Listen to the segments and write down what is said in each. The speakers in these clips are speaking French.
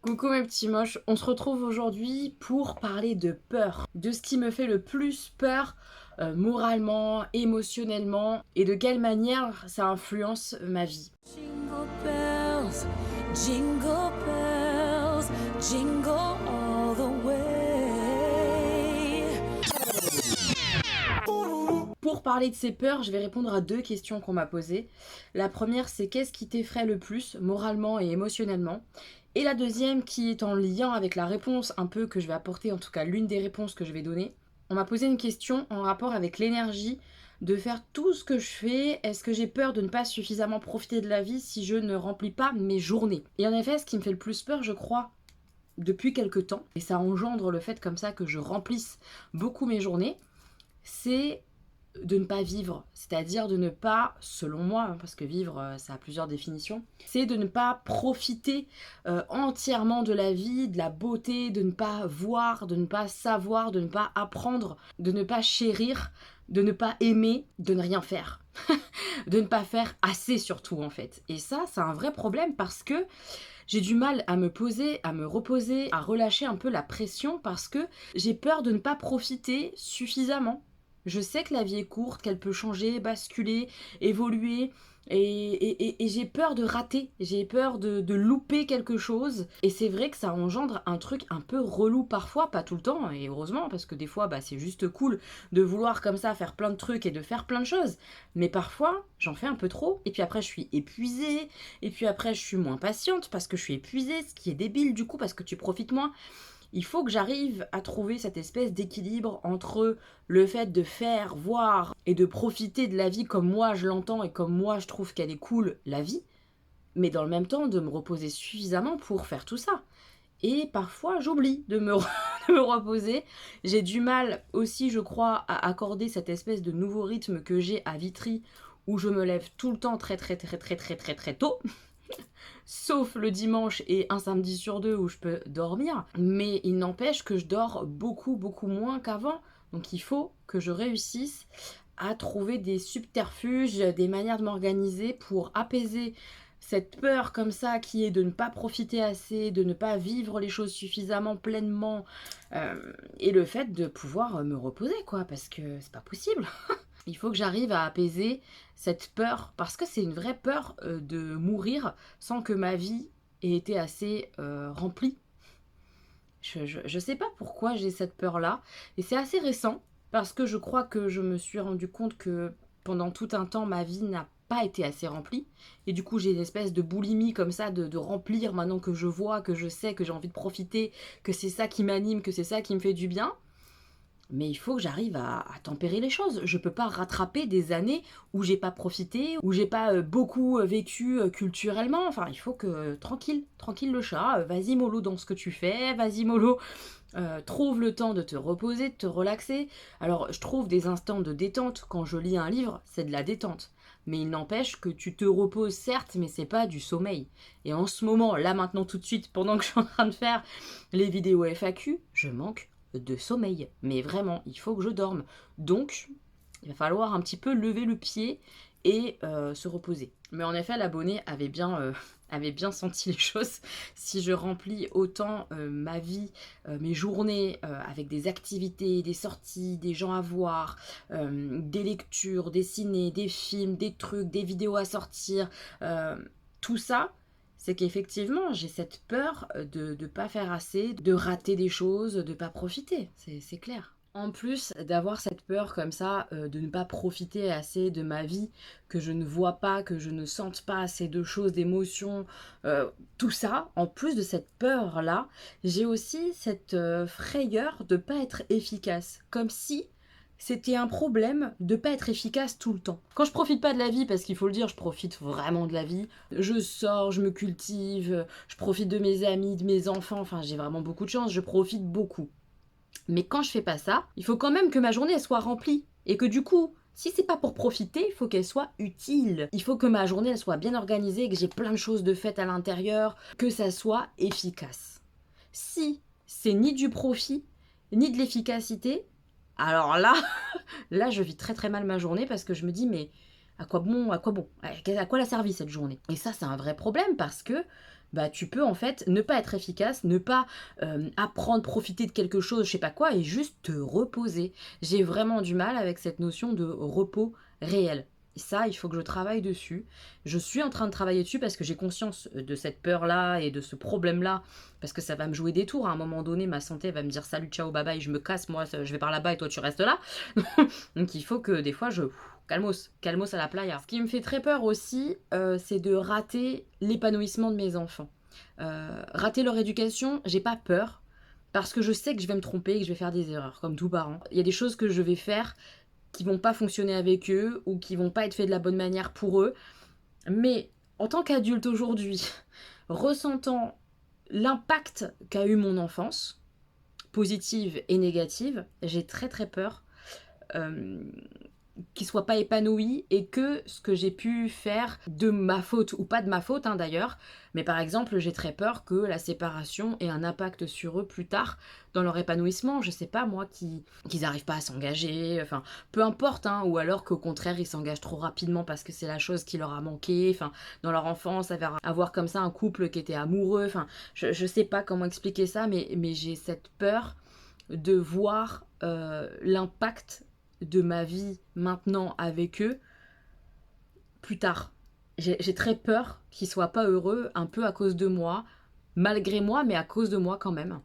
Coucou mes petits moches, on se retrouve aujourd'hui pour parler de peur, de ce qui me fait le plus peur moralement, émotionnellement et de quelle manière ça influence ma vie. Jingle bells, jingle all the way. Pour parler de ces peurs, je vais répondre à deux questions qu'on m'a posées. La première, c'est qu'est-ce qui t'effraie le plus, moralement et émotionnellement? Et la deuxième, qui est en lien avec la réponse un peu que je vais apporter, en tout cas l'une des réponses que je vais donner. On m'a posé une question en rapport avec l'énergie de faire tout ce que je fais. Est-ce que j'ai peur de ne pas suffisamment profiter de la vie si je ne remplis pas mes journées? Et en effet, ce qui me fait le plus peur, je crois, depuis quelque temps, et ça engendre le fait comme ça que je remplisse beaucoup mes journées, c'est de ne pas vivre, c'est-à-dire de ne pas, selon moi, parce que vivre, ça a plusieurs définitions, c'est de ne pas profiter entièrement de la vie, de la beauté, de ne pas voir, de ne pas savoir, de ne pas apprendre, de ne pas chérir, de ne pas aimer, de ne rien faire. De ne pas faire assez surtout en fait. Et ça, c'est un vrai problème parce que j'ai du mal à me poser, à me reposer, à relâcher un peu la pression parce que j'ai peur de ne pas profiter suffisamment. Je sais que la vie est courte, qu'elle peut changer, basculer, évoluer, et j'ai peur de rater, j'ai peur de louper quelque chose. Et c'est vrai que ça engendre un truc un peu relou parfois, pas tout le temps, et heureusement, parce que des fois, c'est juste cool de vouloir comme ça faire plein de trucs et de faire plein de choses. Mais parfois, j'en fais un peu trop, et puis après, je suis épuisée, et puis après, je suis moins patiente parce que je suis épuisée, ce qui est débile du coup, parce que tu profites moins. Il faut que j'arrive à trouver cette espèce d'équilibre entre le fait de faire, voir et de profiter de la vie comme moi je l'entends et comme moi je trouve qu'elle est cool, la vie, mais dans le même temps de me reposer suffisamment pour faire tout ça. Et parfois j'oublie de me, de me reposer. J'ai du mal aussi, je crois, à accorder cette espèce de nouveau rythme que j'ai à Vitry où je me lève tout le temps très tôt, sauf le dimanche et un samedi sur deux où je peux dormir, mais il n'empêche que je dors beaucoup moins qu'avant, donc il faut que je réussisse à trouver des subterfuges, des manières de m'organiser pour apaiser cette peur comme ça qui est de ne pas profiter assez, de ne pas vivre les choses suffisamment pleinement, et le fait de pouvoir me reposer quoi, parce que c'est pas possible. Il faut que j'arrive à apaiser cette peur, parce que c'est une vraie peur de mourir sans que ma vie ait été assez remplie. Je sais pas pourquoi j'ai cette peur-là, et c'est assez récent, parce que je crois que je me suis rendu compte que pendant tout un temps, ma vie n'a pas été assez remplie, et du coup j'ai une espèce de boulimie comme ça, de remplir maintenant que je vois, que je sais, que j'ai envie de profiter, que c'est ça qui m'anime, que c'est ça qui me fait du bien. Mais il faut que j'arrive à tempérer les choses. Je peux pas rattraper des années où j'ai pas profité, où j'ai pas beaucoup vécu culturellement. Enfin, il faut que tranquille le chat. Vas-y mollo dans ce que tu fais. Vas-y mollo, trouve le temps de te reposer, de te relaxer. Alors, je trouve des instants de détente quand je lis un livre, c'est de la détente. Mais il n'empêche que tu te reposes certes, mais c'est pas du sommeil. Et en ce moment, là maintenant tout de suite, pendant que je suis en train de faire les vidéos FAQ, je manque de sommeil. Mais vraiment, il faut que je dorme. Donc, il va falloir un petit peu lever le pied et se reposer. Mais en effet, l'abonné avait bien senti les choses. Si je remplis autant ma vie, mes journées, avec des activités, des sorties, des gens à voir, des lectures, des ciné, des films, des trucs, des vidéos à sortir, tout ça, c'est qu'effectivement, j'ai cette peur de ne pas faire assez, de rater des choses, de ne pas profiter, c'est clair. En plus d'avoir cette peur comme ça, de ne pas profiter assez de ma vie, que je ne vois pas, que je ne sente pas assez de choses, d'émotions, tout ça, en plus de cette peur-là, j'ai aussi cette frayeur de ne pas être efficace. Comme si c'était un problème de pas être efficace tout le temps. Quand je profite pas de la vie, parce qu'il faut le dire, je profite vraiment de la vie, je sors, je me cultive, je profite de mes amis, de mes enfants, enfin j'ai vraiment beaucoup de chance, je profite beaucoup. Mais quand je fais pas ça, il faut quand même que ma journée elle soit remplie. Et que du coup, si c'est pas pour profiter, il faut qu'elle soit utile. Il faut que ma journée elle soit bien organisée, que j'ai plein de choses de faites à l'intérieur, que ça soit efficace. Si c'est ni du profit, ni de l'efficacité, alors là, là je vis très mal ma journée parce que je me dis mais à quoi bon, à quoi bon, à quoi elle a servi cette journée? Et ça c'est un vrai problème parce que bah tu peux en fait ne pas être efficace, ne pas apprendre, profiter de quelque chose, je sais pas quoi, et juste te reposer. J'ai vraiment du mal avec cette notion de repos réel. Et ça, il faut que je travaille dessus. Je suis en train de travailler dessus parce que j'ai conscience de cette peur-là et de ce problème-là, parce que ça va me jouer des tours. À un moment donné, ma santé va me dire salut, ciao, bye bye, je me casse, moi, je vais par là-bas et toi, tu restes là. Donc il faut que des fois, calmos, calmos à la playa. Ce qui me fait très peur aussi, c'est de rater l'épanouissement de mes enfants. Rater leur éducation, j'ai pas peur, parce que je sais que je vais me tromper et que je vais faire des erreurs, comme tout parent. Il y a des choses que je vais faire qui vont pas fonctionner avec eux ou qui vont pas être faites de la bonne manière pour eux. Mais en tant qu'adulte aujourd'hui, ressentant l'impact qu'a eu mon enfance, positive et négative, j'ai très très peur euh, qu'il soit pas épanoui et que ce que j'ai pu faire de ma faute ou pas de ma faute d'ailleurs, mais par exemple j'ai très peur que la séparation ait un impact sur eux plus tard dans leur épanouissement, je sais pas moi, qu'ils n'arrivent pas à s'engager, enfin peu importe, ou alors qu'au contraire ils s'engagent trop rapidement parce que c'est la chose qui leur a manqué, enfin dans leur enfance, avoir comme ça un couple qui était amoureux, enfin je sais pas comment expliquer ça, mais j'ai cette peur de voir l'impact de ma vie maintenant avec eux plus tard. J'ai très peur qu'ils soient pas heureux, un peu à cause de moi, malgré moi, mais à cause de moi quand même.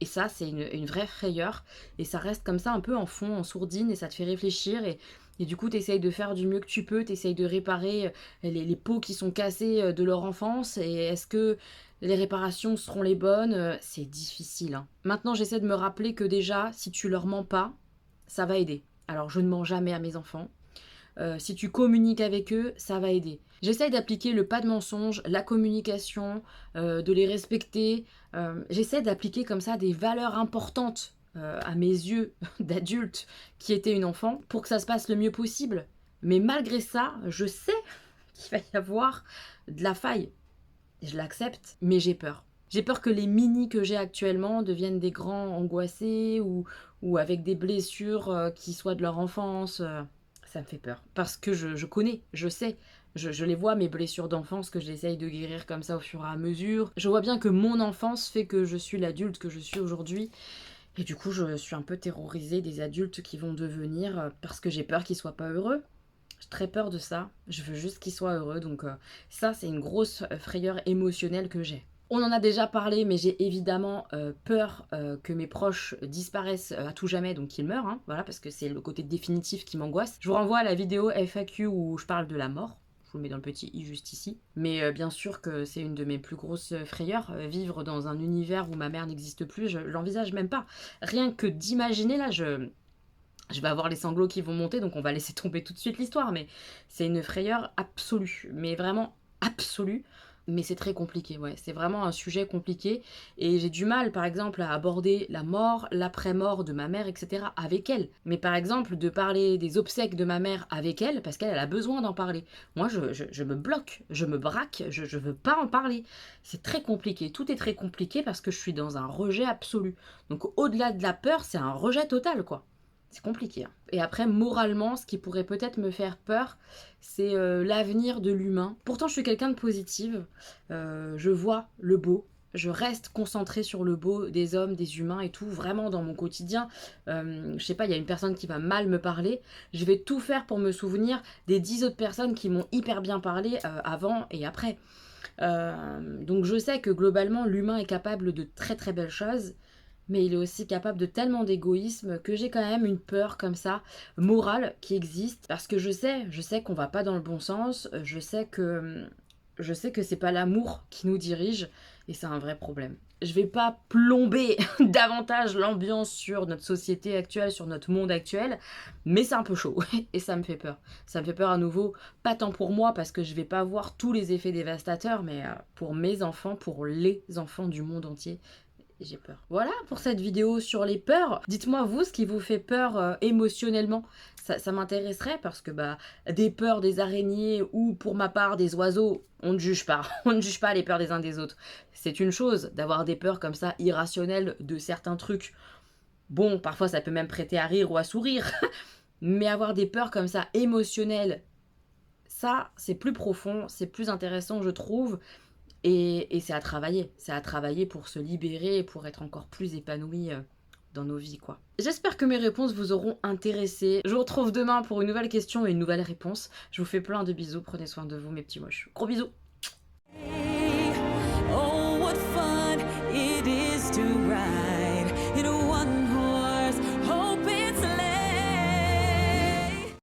Et ça, c'est une vraie frayeur. Et ça reste comme ça un peu en fond, en sourdine, et ça te fait réfléchir. Et du coup, tu essayes de faire du mieux que tu peux, tu essayes de réparer les pots qui sont cassés de leur enfance. Et est-ce que les réparations seront les bonnes? C'est difficile. Maintenant, j'essaie de me rappeler que déjà, si tu leur mens pas, ça va aider. Alors, je ne mens jamais à mes enfants. Si tu communiques avec eux, ça va aider. J'essaye d'appliquer le pas de mensonge, la communication, de les respecter. J'essaie d'appliquer comme ça des valeurs importantes à mes yeux d'adulte qui était une enfant pour que ça se passe le mieux possible. Mais malgré ça, je sais qu'il va y avoir de la faille. Je l'accepte, mais j'ai peur. J'ai peur que les minis que j'ai actuellement deviennent des grands angoissés ou avec des blessures qui soient de leur enfance. Ça me fait peur. Parce que je connais, je sais. Je les vois, mes blessures d'enfance, que j'essaye de guérir comme ça au fur et à mesure. Je vois bien que mon enfance fait que je suis l'adulte que je suis aujourd'hui. Et du coup, je suis un peu terrorisée des adultes qui vont devenir parce que j'ai peur qu'ils soient pas heureux. J'ai très peur de ça. Je veux juste qu'ils soient heureux. Donc ça, c'est une grosse frayeur émotionnelle que j'ai. On en a déjà parlé, mais j'ai évidemment peur que mes proches disparaissent à tout jamais, donc qu'ils meurent, voilà, parce que c'est le côté définitif qui m'angoisse. Je vous renvoie à la vidéo FAQ où je parle de la mort. Je vous le mets dans le petit i juste ici. Mais bien sûr que c'est une de mes plus grosses frayeurs, vivre dans un univers où ma mère n'existe plus, je l'envisage même pas. Rien que d'imaginer, là, je vais avoir les sanglots qui vont monter, donc on va laisser tomber tout de suite l'histoire, mais c'est une frayeur absolue, mais vraiment absolue. Mais c'est très compliqué, ouais, c'est vraiment un sujet compliqué. Et j'ai du mal, par exemple, à aborder la mort, l'après-mort de ma mère, etc. avec elle. Mais par exemple, de parler des obsèques de ma mère avec elle, parce qu'elle a besoin d'en parler. Moi, je me bloque, je me braque, je veux pas en parler. C'est très compliqué, tout est très compliqué parce que je suis dans un rejet absolu. Donc au-delà de la peur, c'est un rejet total, quoi. C'est compliqué. Et après, moralement, ce qui pourrait peut-être me faire peur, c'est l'avenir de l'humain. Pourtant, je suis quelqu'un de positive. Je vois le beau. Je reste concentrée sur le beau des hommes, des humains et tout, vraiment dans mon quotidien. Je sais pas, il y a une personne qui va mal me parler. Je vais tout faire pour me souvenir des 10 autres personnes qui m'ont hyper bien parlé avant et après. Donc je sais que globalement, l'humain est capable de très très belles choses, mais il est aussi capable de tellement d'égoïsme que j'ai quand même une peur comme ça, morale, qui existe, parce que je sais qu'on va pas dans le bon sens, je sais que c'est pas l'amour qui nous dirige, et c'est un vrai problème. Je vais pas plomber davantage l'ambiance sur notre société actuelle, sur notre monde actuel, mais c'est un peu chaud, et ça me fait peur. Ça me fait peur à nouveau, pas tant pour moi, parce que je vais pas voir tous les effets dévastateurs, mais pour mes enfants, pour les enfants du monde entier, j'ai peur. Voilà pour cette vidéo sur les peurs. Dites-moi vous ce qui vous fait peur émotionnellement. Ça m'intéresserait parce que des peurs des araignées ou pour ma part des oiseaux, on ne juge pas. On ne juge pas les peurs des uns des autres. C'est une chose d'avoir des peurs comme ça irrationnelles de certains trucs. Bon, parfois ça peut même prêter à rire ou à sourire. Mais avoir des peurs comme ça émotionnelles, ça c'est plus profond, c'est plus intéressant je trouve. Et c'est à travailler pour se libérer et pour être encore plus épanoui dans nos vies, quoi. J'espère que mes réponses vous auront intéressé. Je vous retrouve demain pour une nouvelle question et une nouvelle réponse. Je vous fais plein de bisous, prenez soin de vous mes petits moches. Gros bisous!